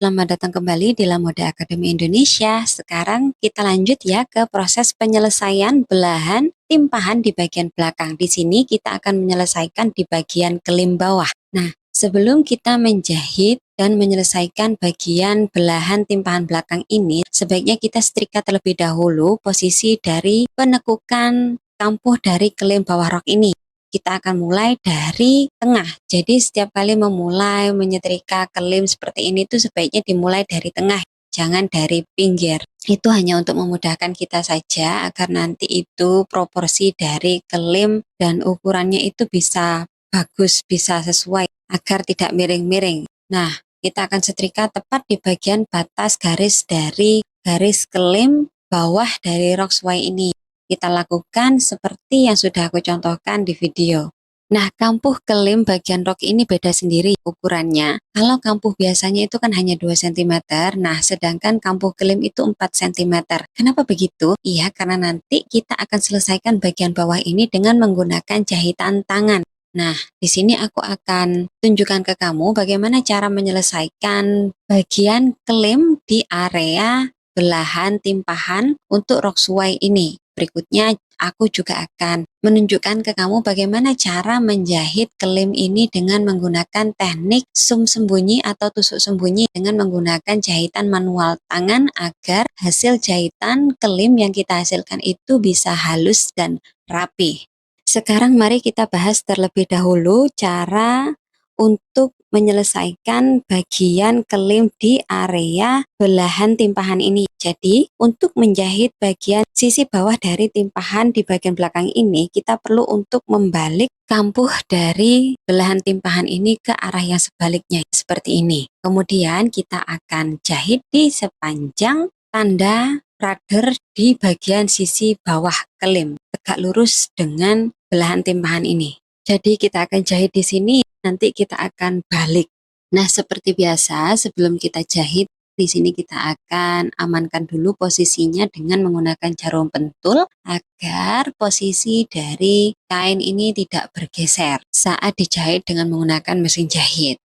Selamat datang kembali di Lamoda Akademi Indonesia. Sekarang kita lanjut ya ke proses penyelesaian belahan timpahan di bagian belakang. Di sini kita akan menyelesaikan di bagian kelim bawah. Nah, sebelum kita menjahit dan menyelesaikan bagian belahan timpahan belakang ini, sebaiknya kita setrika terlebih dahulu posisi dari penekukan kampuh dari kelim bawah rok ini. Kita akan mulai dari tengah. Jadi setiap kali memulai menyetrika kelim seperti ini tuh sebaiknya dimulai dari tengah, jangan dari pinggir. Itu hanya untuk memudahkan kita saja agar nanti itu proporsi dari kelim dan ukurannya itu bisa bagus, bisa sesuai agar tidak miring-miring. Nah, kita akan setrika tepat di bagian batas garis dari garis kelim bawah dari rok sesuai ini. Kita lakukan seperti yang sudah aku contohkan di video. Nah, kampuh kelim bagian rok ini beda sendiri ukurannya. Kalau kampuh biasanya itu kan hanya 2 cm, nah sedangkan kampuh kelim itu 4 cm. Kenapa begitu? Iya, karena nanti kita akan selesaikan bagian bawah ini dengan menggunakan jahitan tangan. Nah, di sini aku akan tunjukkan ke kamu bagaimana cara menyelesaikan bagian kelim di area belahan timpahan untuk rok suai ini. Berikutnya, aku juga akan menunjukkan ke kamu bagaimana cara menjahit kelim ini dengan menggunakan teknik sum sembunyi atau tusuk sembunyi dengan menggunakan jahitan manual tangan agar hasil jahitan kelim yang kita hasilkan itu bisa halus dan rapi. Sekarang mari kita bahas terlebih dahulu cara untuk menyelesaikan bagian kelim di area belahan timpahan ini. Jadi, untuk menjahit bagian sisi bawah dari timpahan di bagian belakang ini, kita perlu untuk membalik kampuh dari belahan timpahan ini ke arah yang sebaliknya, seperti ini. Kemudian kita akan jahit di sepanjang tanda rudder di bagian sisi bawah kelim, tegak lurus dengan belahan timpahan ini. Jadi kita akan jahit di sini, nanti kita akan balik. Nah, seperti biasa sebelum kita jahit, di sini kita akan amankan dulu posisinya dengan menggunakan jarum pentul agar posisi dari kain ini tidak bergeser saat dijahit dengan menggunakan mesin jahit.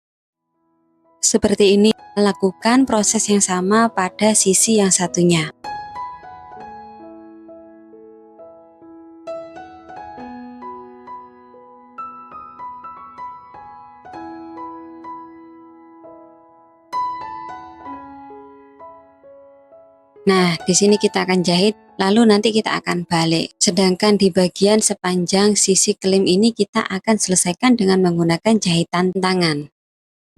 Seperti ini, lakukan proses yang sama pada sisi yang satunya. Nah, di sini kita akan jahit, lalu nanti kita akan balik. Sedangkan di bagian sepanjang sisi kelim ini kita akan selesaikan dengan menggunakan jahitan tangan.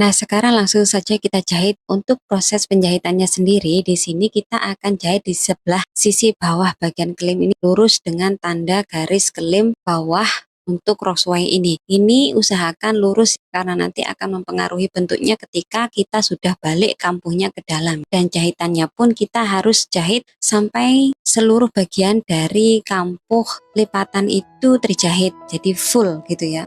Nah, sekarang langsung saja kita jahit. Untuk proses penjahitannya sendiri, di sini kita akan jahit di sebelah sisi bawah bagian kelim ini lurus dengan tanda garis kelim bawah untuk crossway ini. Ini usahakan lurus karena nanti akan mempengaruhi bentuknya ketika kita sudah balik kampuhnya ke dalam. Dan jahitannya pun kita harus jahit sampai seluruh bagian dari kampuh lipatan itu terjahit. Jadi full gitu ya.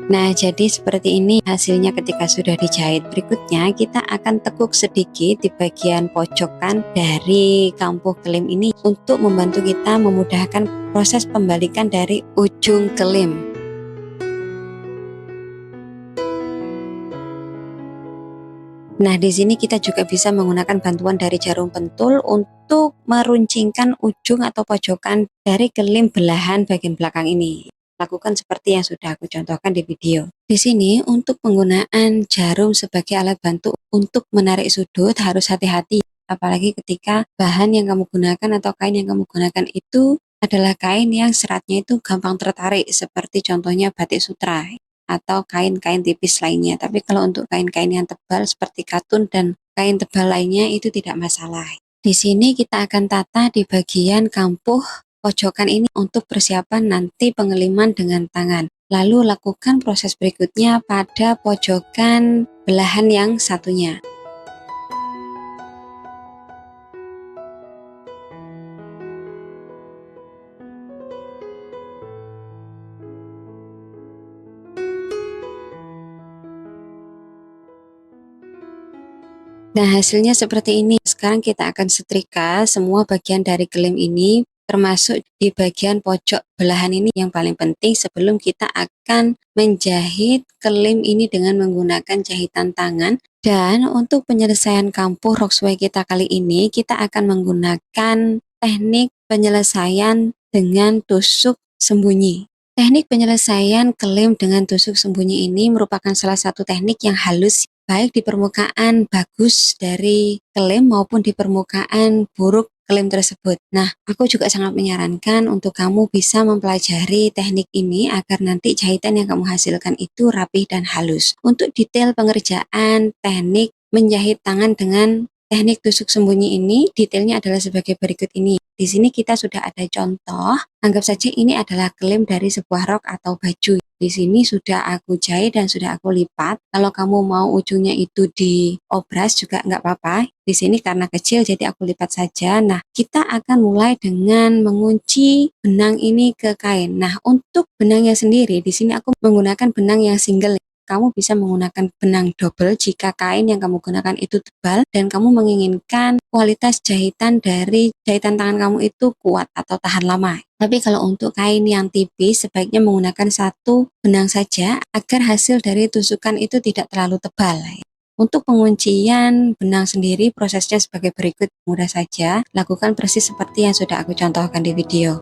Nah, jadi seperti ini hasilnya ketika sudah dijahit. Berikutnya kita akan tekuk sedikit di bagian pojokan dari kampuh kelim ini untuk membantu kita memudahkan proses pembalikan dari ujung kelim. Nah, di sini kita juga bisa menggunakan bantuan dari jarum pentul untuk meruncingkan ujung atau pojokan dari kelim belahan bagian belakang ini. Lakukan seperti yang sudah aku contohkan di video. Di sini untuk penggunaan jarum sebagai alat bantu untuk menarik sudut harus hati-hati. Apalagi ketika bahan yang kamu gunakan atau kain yang kamu gunakan itu adalah kain yang seratnya itu gampang tertarik seperti contohnya batik sutra atau kain-kain tipis lainnya. Tapi kalau untuk kain-kain yang tebal seperti katun dan kain tebal lainnya itu tidak masalah. Di sini kita akan tata di bagian kampuh pojokan ini untuk persiapan nanti pengeliman dengan tangan. Lalu lakukan proses berikutnya pada pojokan belahan yang satunya. Nah, hasilnya seperti ini. Sekarang kita akan setrika semua bagian dari klim ini, termasuk di bagian pojok belahan ini yang paling penting sebelum kita akan menjahit klim ini dengan menggunakan jahitan tangan. Dan untuk penyelesaian kampuh Roxway kita kali ini, kita akan menggunakan teknik penyelesaian dengan tusuk sembunyi. Teknik penyelesaian klim dengan tusuk sembunyi ini merupakan salah satu teknik yang halus baik di permukaan bagus dari klim maupun di permukaan buruk klim tersebut. Nah, aku juga sangat menyarankan untuk kamu bisa mempelajari teknik ini agar nanti jahitan yang kamu hasilkan itu rapih dan halus. Untuk detail pengerjaan teknik menjahit tangan dengan teknik tusuk sembunyi ini, detailnya adalah sebagai berikut ini. Di sini kita sudah ada contoh, anggap saja ini adalah klim dari sebuah rok atau baju. Di sini sudah aku jahit dan sudah aku lipat. Kalau kamu mau ujungnya itu diobras juga nggak apa-apa. Di sini karena kecil jadi aku lipat saja. Nah, kita akan mulai dengan mengunci benang ini ke kain. Nah, untuk benangnya sendiri di sini aku menggunakan benang yang single. Kamu bisa menggunakan benang double jika kain yang kamu gunakan itu tebal dan kamu menginginkan kualitas jahitan dari jahitan tangan kamu itu kuat atau tahan lama. Tapi kalau untuk kain yang tipis sebaiknya menggunakan satu benang saja agar hasil dari tusukan itu tidak terlalu tebal. Untuk penguncian benang sendiri prosesnya sebagai berikut, mudah saja, lakukan persis seperti yang sudah aku contohkan di video.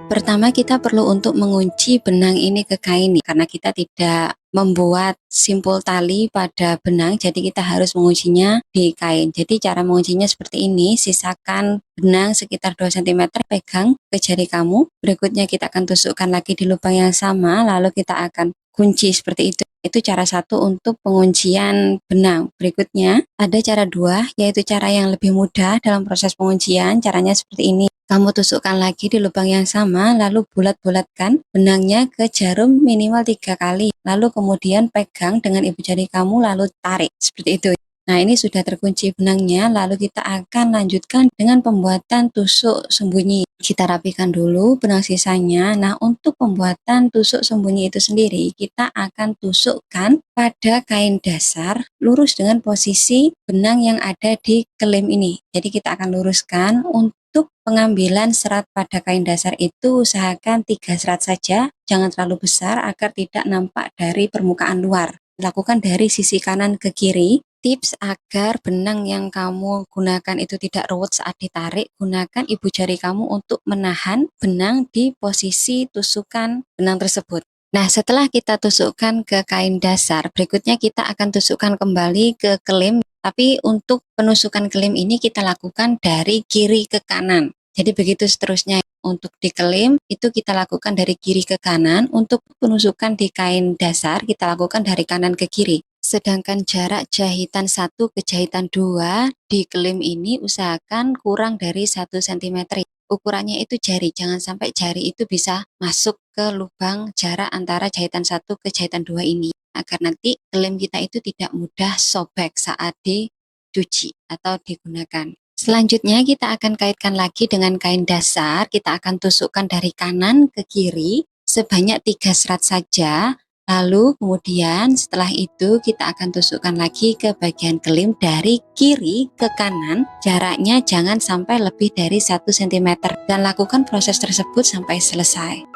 Pertama kita perlu untuk mengunci benang ini ke kain karena kita tidak membuat simpul tali pada benang, jadi kita harus menguncinya di kain. Jadi cara menguncinya seperti ini, sisakan benang sekitar 2 cm, pegang ke jari kamu, berikutnya kita akan tusukkan lagi di lubang yang sama, lalu kita akan kunci seperti itu. Itu cara satu untuk penguncian benang. Berikutnya ada cara dua, yaitu cara yang lebih mudah dalam proses penguncian. Caranya seperti ini. Kamu tusukkan lagi di lubang yang sama, lalu bulat-bulatkan benangnya ke jarum minimal 3 kali. Lalu kemudian pegang dengan ibu jari kamu, lalu tarik. Seperti itu. Nah, ini sudah terkunci benangnya, lalu kita akan lanjutkan dengan pembuatan tusuk sembunyi. Kita rapikan dulu benang sisanya. Nah, untuk pembuatan tusuk sembunyi itu sendiri, kita akan tusukkan pada kain dasar lurus dengan posisi benang yang ada di klim ini. Jadi kita akan luruskan. Untuk pengambilan serat pada kain dasar itu usahakan 3 serat saja, jangan terlalu besar agar tidak nampak dari permukaan luar. Lakukan dari sisi kanan ke kiri. Tips agar benang yang kamu gunakan itu tidak ruwet saat ditarik, gunakan ibu jari kamu untuk menahan benang di posisi tusukan benang tersebut. Nah, setelah kita tusukkan ke kain dasar, berikutnya kita akan tusukkan kembali ke klim. Tapi untuk penusukan klim ini kita lakukan dari kiri ke kanan. Jadi begitu seterusnya. Untuk di klim itu kita lakukan dari kiri ke kanan. Untuk penusukan di kain dasar kita lakukan dari kanan ke kiri. Sedangkan jarak jahitan 1 ke jahitan 2 di klim ini usahakan kurang dari 1 cm. Ukurannya itu jari, jangan sampai jari itu bisa masuk ke lubang jarak antara jahitan 1 ke jahitan 2 ini. Agar nanti klim kita itu tidak mudah sobek saat dicuci atau digunakan. Selanjutnya kita akan kaitkan lagi dengan kain dasar, kita akan tusukkan dari kanan ke kiri sebanyak 3 serat saja. Lalu kemudian setelah itu kita akan tusukkan lagi ke bagian klim dari kiri ke kanan. Jaraknya jangan sampai lebih dari 1 cm dan lakukan proses tersebut sampai selesai.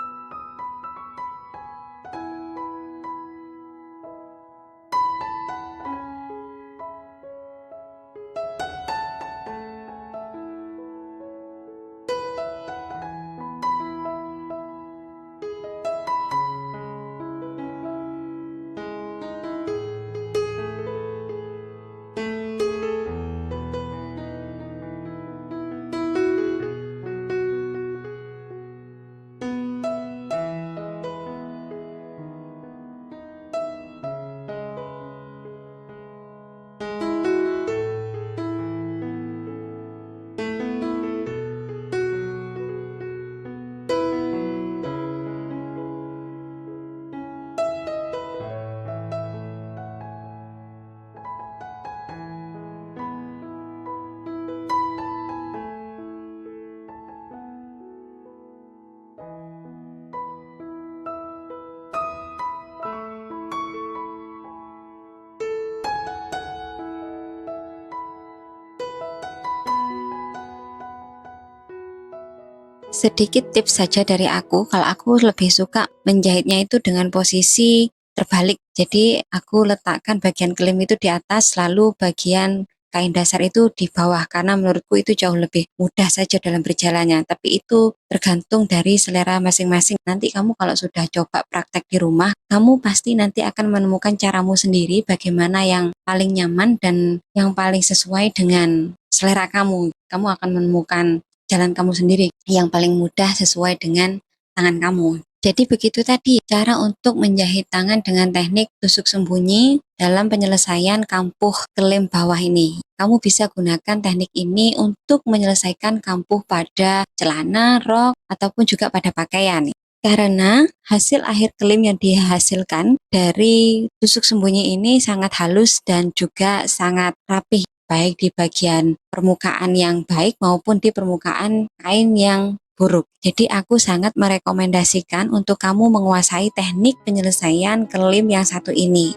Sedikit tips saja dari aku, kalau aku lebih suka menjahitnya itu dengan posisi terbalik. Jadi aku letakkan bagian klim itu di atas, lalu bagian kain dasar itu di bawah, karena menurutku itu jauh lebih mudah saja dalam berjalannya. Tapi itu tergantung dari selera masing-masing. Nanti kamu kalau sudah coba praktek di rumah, kamu pasti nanti akan menemukan caramu sendiri bagaimana yang paling nyaman dan yang paling sesuai dengan selera kamu. Kamu akan menemukan jalan kamu sendiri yang paling mudah sesuai dengan tangan kamu. Jadi begitu tadi cara untuk menjahit tangan dengan teknik tusuk sembunyi dalam penyelesaian kampuh kelim bawah ini. Kamu bisa gunakan teknik ini untuk menyelesaikan kampuh pada celana, rok, ataupun juga pada pakaian. Karena hasil akhir kelim yang dihasilkan dari tusuk sembunyi ini sangat halus dan juga sangat rapih, baik di bagian permukaan yang baik maupun di permukaan kain yang buruk. Jadi aku sangat merekomendasikan untuk kamu menguasai teknik penyelesaian kelim yang satu ini.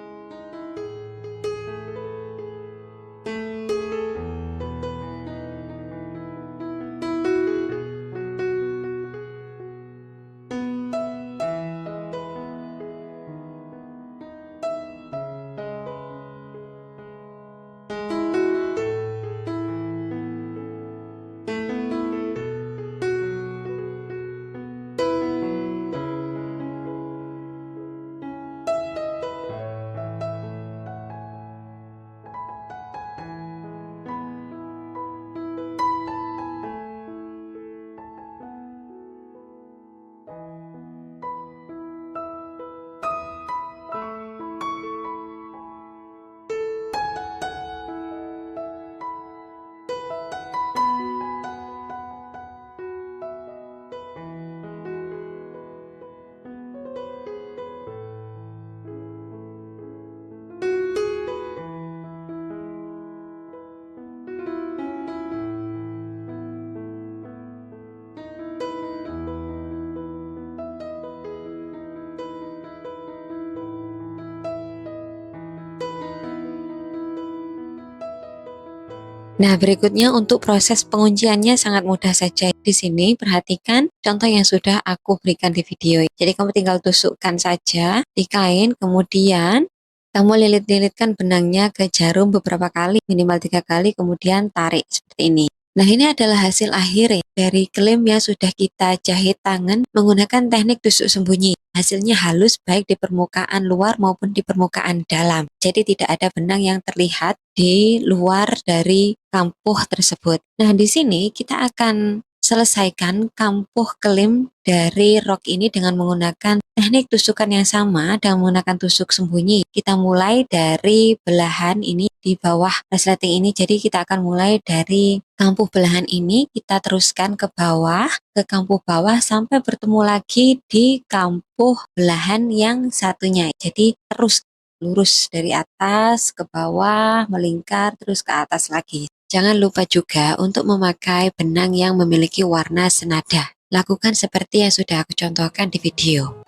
Nah, berikutnya untuk proses pengunciannya sangat mudah saja. Di sini perhatikan contoh yang sudah aku berikan di video. Jadi kamu tinggal tusukkan saja di kain, kemudian kamu lilit-lilitkan benangnya ke jarum beberapa kali, minimal 3 kali, kemudian tarik seperti ini. Nah, ini adalah hasil akhir ya, dari kelim yang sudah kita jahit tangan menggunakan teknik tusuk sembunyi. Hasilnya halus baik di permukaan luar maupun di permukaan dalam. Jadi tidak ada benang yang terlihat di luar dari kampuh tersebut. Nah, di sini kita akan selesaikan kampuh kelim dari rok ini dengan menggunakan teknik tusukan yang sama dan menggunakan tusuk sembunyi. Kita mulai dari belahan ini di bawah resleting ini. Jadi kita akan mulai dari kampuh belahan ini, kita teruskan ke bawah, ke kampuh bawah sampai bertemu lagi di kampuh belahan yang satunya. Jadi terus lurus dari atas ke bawah, melingkar terus ke atas lagi. Jangan lupa juga untuk memakai benang yang memiliki warna senada. Lakukan seperti yang sudah aku contohkan di video.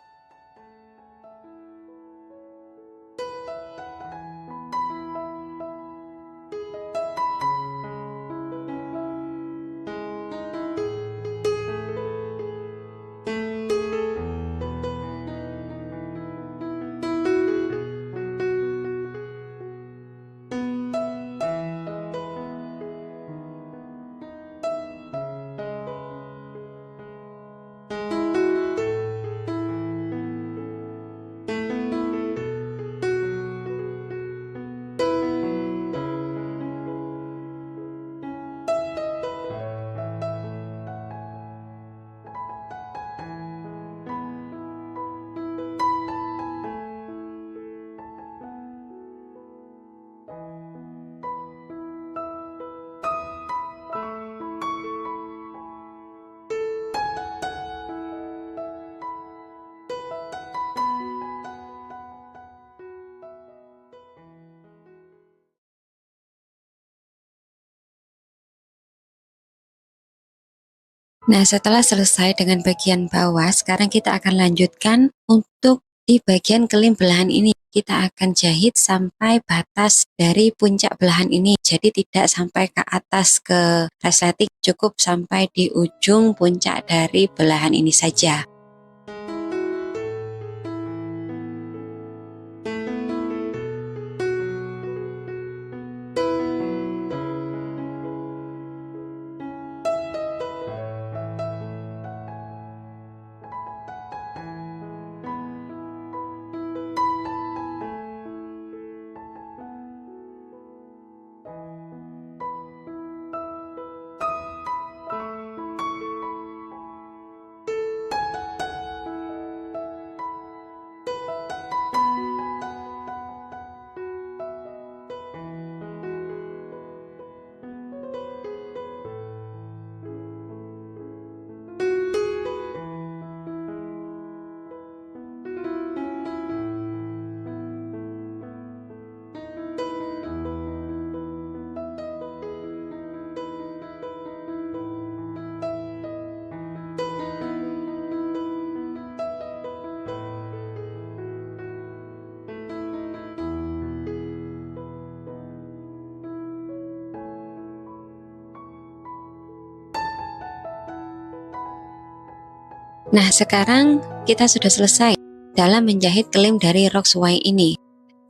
Nah, setelah selesai dengan bagian bawah, sekarang kita akan lanjutkan untuk di bagian kelim belahan ini. kita akan jahit sampai batas dari puncak belahan ini, jadi tidak sampai ke atas ke resleting, cukup sampai di ujung puncak dari belahan ini saja. Nah, sekarang kita sudah selesai dalam menjahit klim dari rok sesuai ini.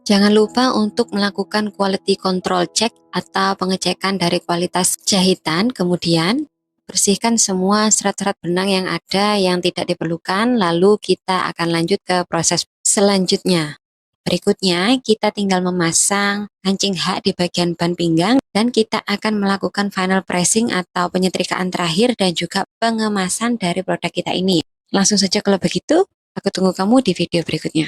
Jangan lupa untuk melakukan quality control check atau pengecekan dari kualitas jahitan, kemudian bersihkan semua serat-serat benang yang ada yang tidak diperlukan, lalu kita akan lanjut ke proses selanjutnya. Berikutnya, kita tinggal memasang kancing hak di bagian ban pinggang dan kita akan melakukan final pressing atau penyetrikaan terakhir dan juga pengemasan dari produk kita ini. Langsung saja kalau begitu, aku tunggu kamu di video berikutnya.